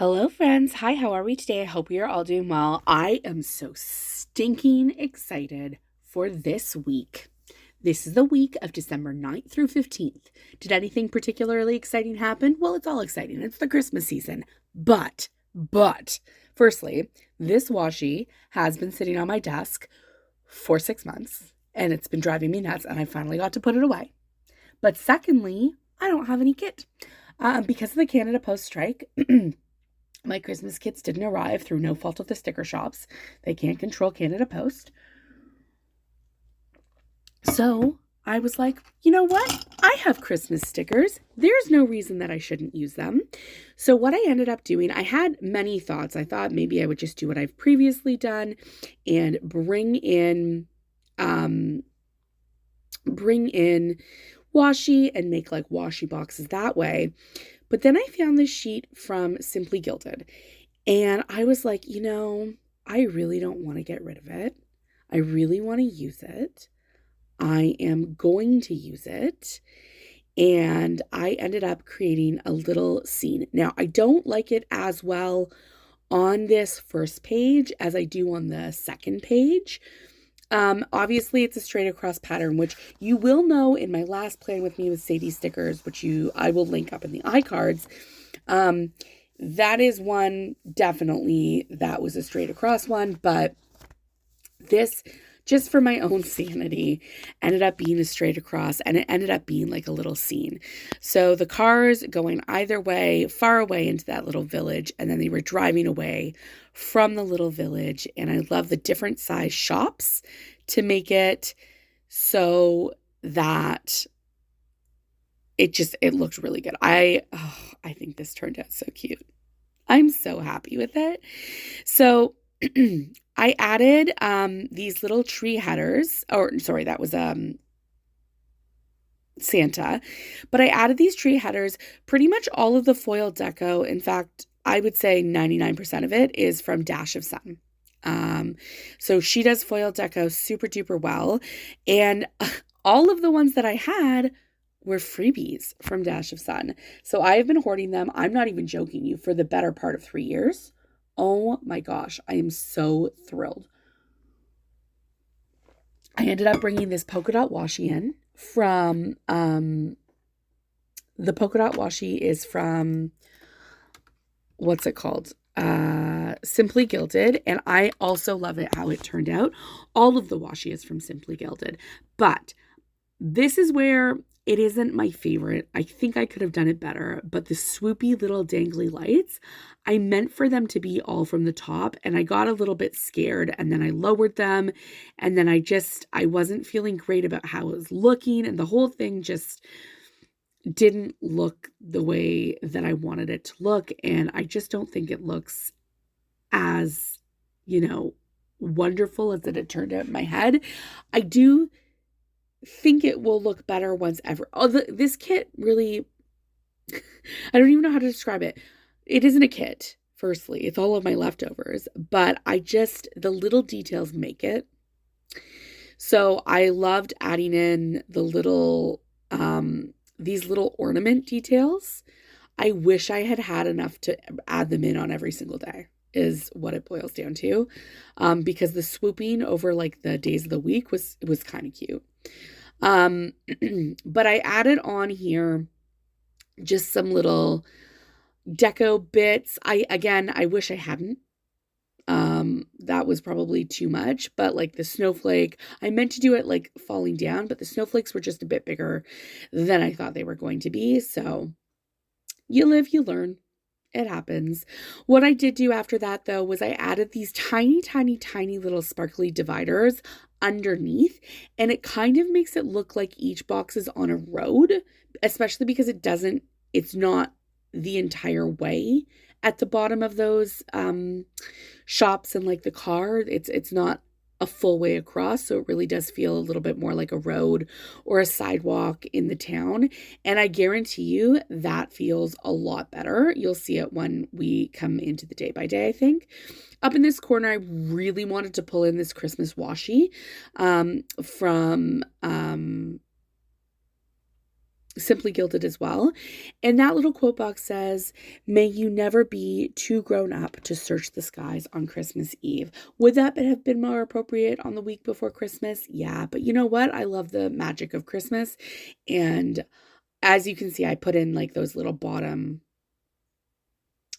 Hello, friends. Hi, how are we today? I hope we are all doing well. I am so stinking excited for this week. This is the week of December 9th through 15th. Did anything particularly exciting happen? Well, it's all exciting. It's the Christmas season. But, firstly, this washi has been sitting on my desk for 6 months and it's been driving me nuts, and I finally got to put it away. But secondly, I don't have any kit. Because of the Canada Post strike, my Christmas kits didn't arrive through no fault of the sticker shops. They can't control Canada Post. So I was like, you know what? I have Christmas stickers. There's no reason that I shouldn't use them. So what I ended up doing, I had many thoughts. I thought maybe I would just do what I've previously done and bring in washi and make like washi boxes that way. But then I found this sheet from Simply Gilded, and I was like, I really don't want to get rid of it. I really want to use it. I am going to use it. And I ended up creating a little scene. Now, I don't like it as well on this first page as I do on the second page. Obviously it's a straight across pattern, which you will know in my last Plan With Me with Sadie stickers, which I will link up in the iCards. That is one, definitely, that was a straight across one, but this, just for my own sanity, ended up being a straight across, and it ended up being like a little scene. So the cars going either way, far away into that little village, and then they were driving away from the little village. And I love the different size shops to make it so that it looked really good. I think this turned out so cute. I'm so happy with it. So I added these little tree headers, or sorry, that was Santa, but I added these tree headers. Pretty much all of the foil deco, in fact, I would say 99% of it is from Dash of Sun. So she does foil deco super duper well, and all of the ones that I had were freebies from Dash of Sun. So I have been hoarding them. I'm not even joking you, for the better part of 3 years. Oh my gosh, I am so thrilled. I ended up bringing this polka dot washi in from, the polka dot washi is from, what's it called? Simply Gilded. And I also love it how it turned out. All of the washi is from Simply Gilded. But this is where it isn't my favorite. I think I could have done it better, but the swoopy little dangly lights, I meant for them to be all from the top, and I got a little bit scared, and then I lowered them, and then I wasn't feeling great about how it was looking, and the whole thing just didn't look the way that I wanted it to look, and I just don't think it looks as, wonderful as it had turned out in my head. I do think it will look better once ever. This kit really, I don't even know how to describe it. It isn't a kit, firstly. It's all of my leftovers, but the little details make it. So I loved adding in the little, these little ornament details. I wish I had had enough to add them in on every single day, is what it boils down to. Because the swooping over like the days of the week was kind of cute. But I added on here just some little deco bits. I wish I hadn't. That was probably too much, but like the snowflake, I meant to do it like falling down, but the snowflakes were just a bit bigger than I thought they were going to be. So you live, you learn. It happens. What I did do after that, though, was I added these tiny, tiny, tiny little sparkly dividers underneath, and it kind of makes it look like each box is on a road, especially because it's not the entire way at the bottom of those shops and like the car. It's not a full way across, so it really does feel a little bit more like a road or a sidewalk in the town. And I guarantee you that feels a lot better. You'll see it when we come into the day by day, I think. Up in this corner, I really wanted to pull in this Christmas washi from Simply Gilded as well. And that little quote box says, "May you never be too grown up to search the skies on Christmas Eve." Would that have been more appropriate on the week before Christmas? Yeah, but you know what? I love the magic of Christmas. And as you can see, I put in like those little bottom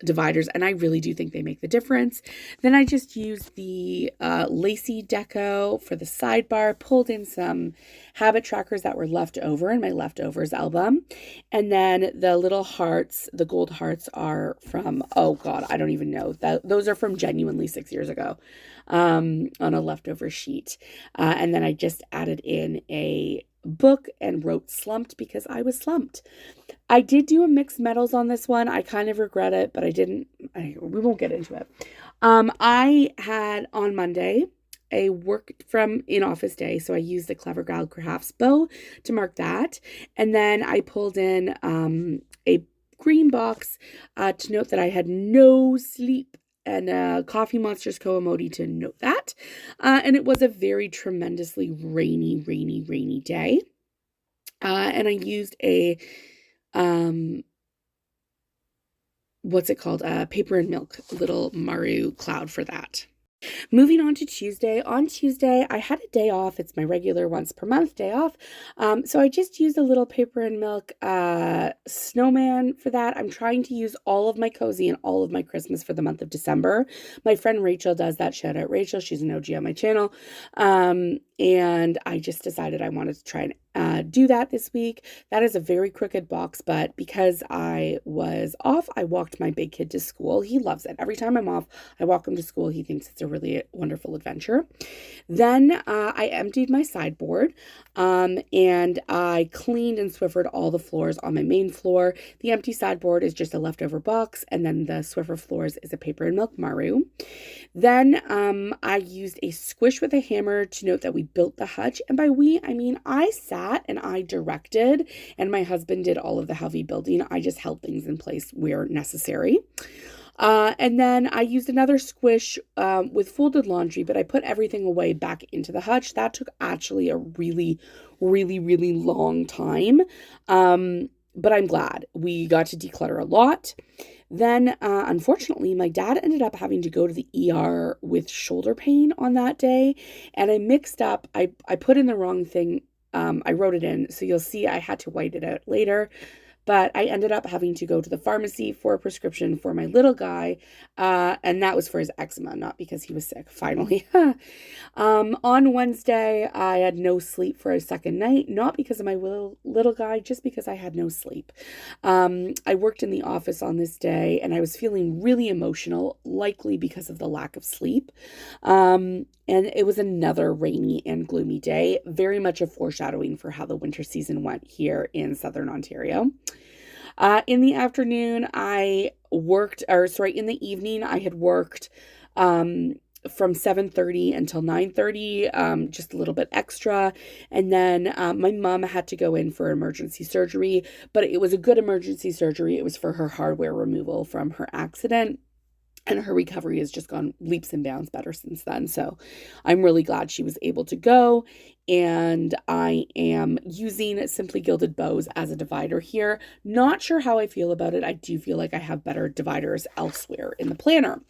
dividers, and I really do think they make the difference. Then I just used the lacy deco for the sidebar, pulled in some habit trackers that were left over in my leftovers album, and then the little hearts, the gold hearts, are from, oh god, I don't even know, those are from genuinely 6 years ago, on a leftover sheet. And then I just added in a book and wrote slumped because I was slumped. I did do a mixed metals on this one. I kind of regret it, but we won't get into it. I had on Monday a work from in office day, so I used the Clever Gal Crafts bow to mark that. And then I pulled in a green box to note that I had no sleep, and Coffee Monsters Co. emoji to note that. And it was a very tremendously rainy day. And I used a what's it called? Paper and Milk little Maru cloud for that. Moving on to Tuesday. On Tuesday, I had a day off. It's my regular once per month day off. So I just used a little Paper and Milk snowman for that. I'm trying to use all of my cozy and all of my Christmas for the month of December. My friend Rachel does that. Shout out Rachel. She's an OG on my channel. And I just decided I wanted to try and do that this week. That is a very crooked box, but because I was off, I walked my big kid to school. He loves it. Every time I'm off, I walk him to school. He thinks it's a really wonderful adventure. Then I emptied my sideboard, and I cleaned and Swiffered all the floors on my main floor. The empty sideboard is just a leftover box, and then the Swiffer floors is a Paper and Milk Maru. Then I used a squish with a hammer to note that we built the hutch. And by we, I mean I sat and I directed, and my husband did all of the heavy building. I just held things in place where necessary. And then I used another squish with folded laundry, but I put everything away back into the hutch. That took actually a really long time. But I'm glad we got to declutter a lot. Then, unfortunately, my dad ended up having to go to the ER with shoulder pain on that day. And I mixed up, I put in the wrong thing. I wrote it in, so you'll see I had to white it out later. But I ended up having to go to the pharmacy for a prescription for my little guy. And that was for his eczema, not because he was sick, finally. On Wednesday, I had no sleep for a second night, not because of my little guy, just because I had no sleep. I worked in the office on this day, and I was feeling really emotional, likely because of the lack of sleep. And it was another rainy and gloomy day, very much a foreshadowing for how the winter season went here in Southern Ontario. In the afternoon, in the evening, I had worked from 7:30 until 9:30, just a little bit extra. And then my mom had to go in for emergency surgery, but it was a good emergency surgery. It was for her hardware removal from her accident. And her recovery has just gone leaps and bounds better since then. So I'm really glad she was able to go. And I am using Simply Gilded bows as a divider here. Not sure how I feel about it. I do feel like I have better dividers elsewhere in the planner.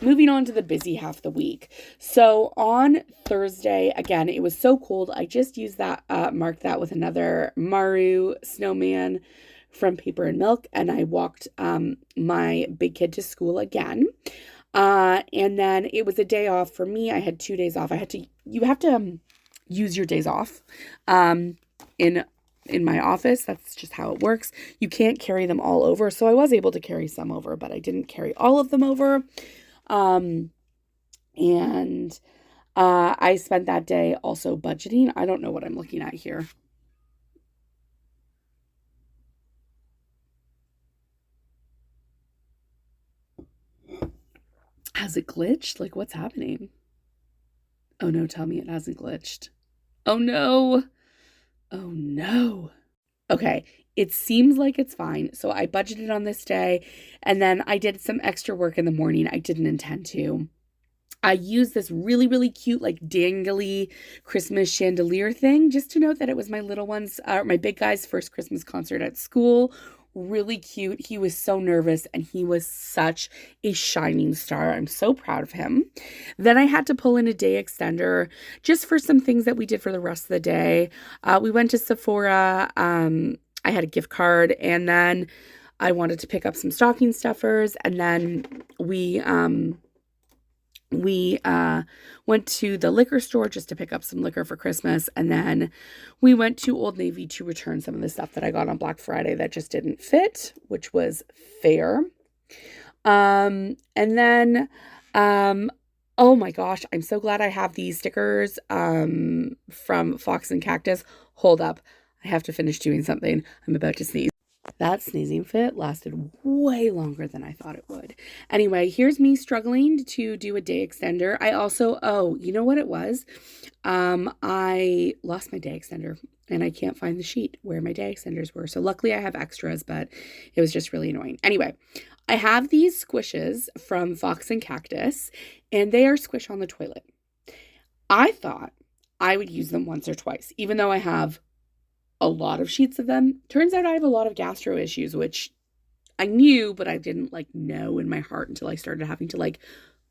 Moving on to the busy half of the week. So on Thursday, again, it was so cold. I just used that, marked that with another Maru snowman from Paper and Milk, and I walked my big kid to school again. And then it was a day off for me. I had 2 days off. You have to use your days off in my office. That's just how it works. You can't carry them all over. So I was able to carry some over, but I didn't carry all of them over. And I spent that day also budgeting. I don't know what I'm looking at here. Has it glitched? Like, what's happening? Oh no, tell me it hasn't glitched. Oh no. Oh no. Okay, it seems like it's fine. So I budgeted on this day, and then I did some extra work in the morning. I didn't intend to. I used this really, really cute, like dangly Christmas chandelier thing just to note that it was my little one's, my big guy's first Christmas concert at school. Really cute. He was so nervous and he was such a shining star. I'm so proud of him. Then I had to pull in a day extender just for some things that we did for the rest of the day. We went to Sephora. I had a gift card, and then I wanted to pick up some stocking stuffers, and then we went to the liquor store just to pick up some liquor for Christmas, and then we went to Old Navy to return some of the stuff that I got on Black Friday that just didn't fit, which was fair. And then oh my gosh, I'm so glad I have these stickers from Fox and Cactus. Hold up, I have to finish doing something. I'm about to sneeze. That sneezing fit lasted way longer than I thought it would. Anyway, here's me struggling to do a day extender. I also, you know what it was? I lost my day extender and I can't find the sheet where my day extenders were. So luckily I have extras, but it was just really annoying. Anyway, I have these squishes from Fox and Cactus, and they are squish on the toilet. I thought I would use them once or twice, even though I have a lot of sheets of them. Turns out I have a lot of gastro issues, which I knew, but I didn't know in my heart until I started having to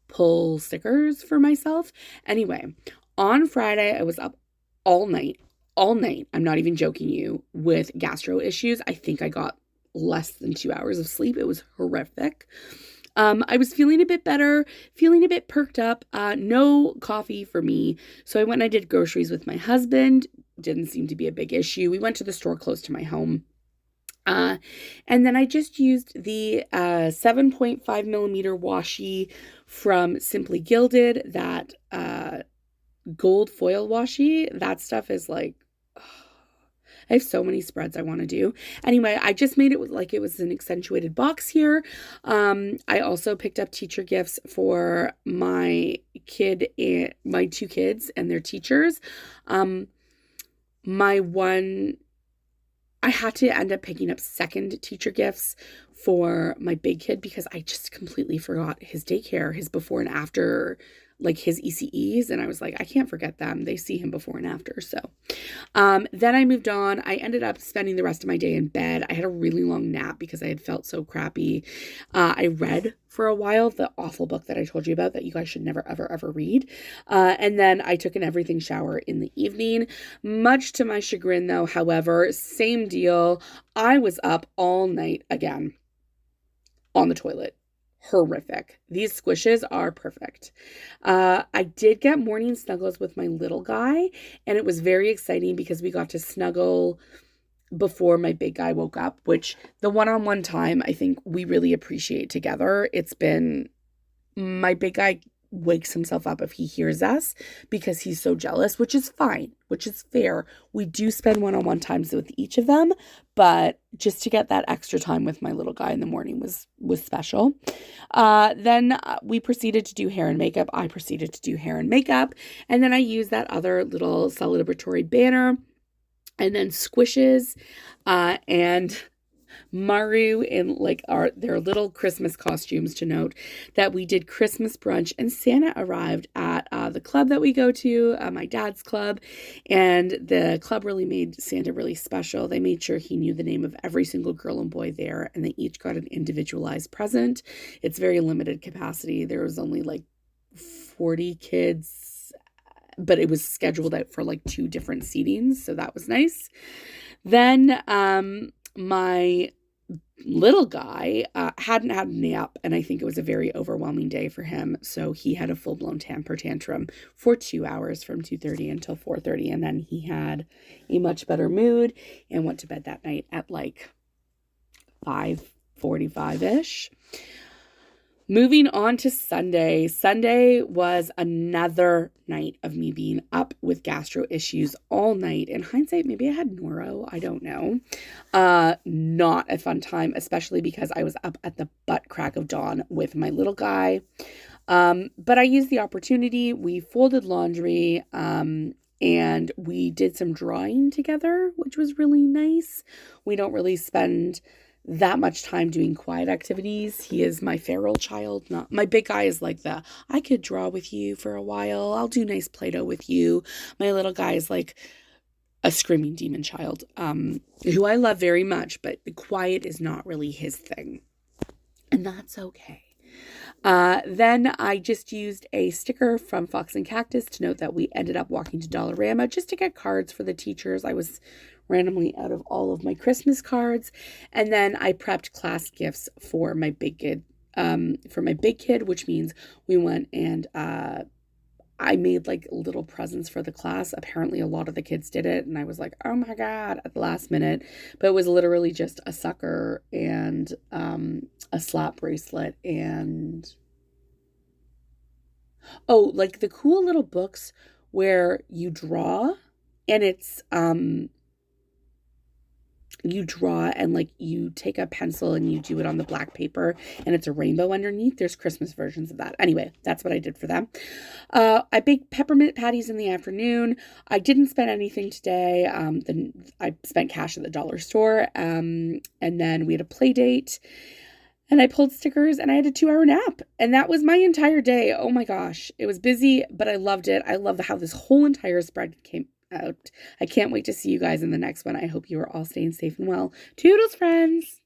pull stickers for myself. Anyway, on Friday, I was up all night. I'm not even joking you, with gastro issues. I think I got less than 2 hours of sleep. It was horrific. I was feeling a bit better, feeling a bit perked up. No coffee for me. So I went and I did groceries with my husband. Didn't seem to be a big issue. We went to the store close to my home. And then I just used the 7.5 millimeter washi from Simply Gilded, that gold foil washi. That stuff is I have so many spreads I want to do. Anyway, I just made it like it was an accentuated box here. I also picked up teacher gifts for my two kids and their teachers. I had to end up picking up second teacher gifts for my big kid because I just completely forgot his daycare, his before and after, his ECEs. And I was like, I can't forget them. They see him before and after. So then I moved on. I ended up spending the rest of my day in bed. I had a really long nap because I had felt so crappy. I read for a while the awful book that I told you about that you guys should never, ever, ever read. And then I took an everything shower in the evening. Much to my chagrin, though, however, same deal. I was up all night again on the toilet. Horrific. These squishes are perfect. I did get morning snuggles with my little guy, and it was very exciting because we got to snuggle before my big guy woke up, which the one-on-one time I think we really appreciate together. It's been, my big guy wakes himself up if he hears us because he's so jealous, which is fine, which is fair. We do spend one-on-one times with each of them, but just to get that extra time with my little guy in the morning was special. Then we proceeded to do hair and makeup. I proceeded to do hair and makeup, and then I used that other little celebratory banner, and then squishes, and Maru in their little Christmas costumes, to note that we did Christmas brunch and Santa arrived at the club that we go to, my dad's club, and the club really made Santa really special. They made sure he knew the name of every single girl and boy there, and they each got an individualized present. It's very limited capacity. There was only 40 kids, but it was scheduled out for 2 different seatings, so that was nice. Then my little guy hadn't had a nap, and I think it was a very overwhelming day for him, so he had a full-blown temper tantrum for 2 hours from 2:30 until 4:30, and then he had a much better mood and went to bed that night at 5:45-ish. Moving on to Sunday. Sunday was another night of me being up with gastro issues all night. In hindsight, maybe I had noro. I don't know. Not a fun time, especially because I was up at the butt crack of dawn with my little guy. But I used the opportunity. We folded laundry, and we did some drawing together, which was really nice. We don't really spend that much time doing quiet activities. He is my feral child. Not my big guy is like the I could draw with you for a while. I'll do nice Play-Doh with you. My little guy is like a screaming demon child, who I love very much, but quiet is not really his thing. And that's okay. Then I just used a sticker from Fox and Cactus to note that we ended up walking to Dollarama just to get cards for the teachers. I was randomly out of all of my Christmas cards. And then I prepped class gifts for my big kid, which means we went and I made like little presents for the class. Apparently a lot of the kids did it, and I was like, oh my God, at the last minute. But it was literally just a sucker and a slap bracelet and like the cool little books where you draw and it's you draw and like you take a pencil and you do it on the black paper and it's a rainbow underneath. There's Christmas versions of that. Anyway, that's what I did for them. I baked peppermint patties in the afternoon. I didn't spend anything today. Then I spent cash at the dollar store. And then we had a play date and I pulled stickers and I had a 2-hour nap. And that was my entire day. Oh my gosh. It was busy, but I loved it. I love how this whole entire spread came out. I can't wait to see you guys in the next one. I hope you are all staying safe and well. Toodles, friends.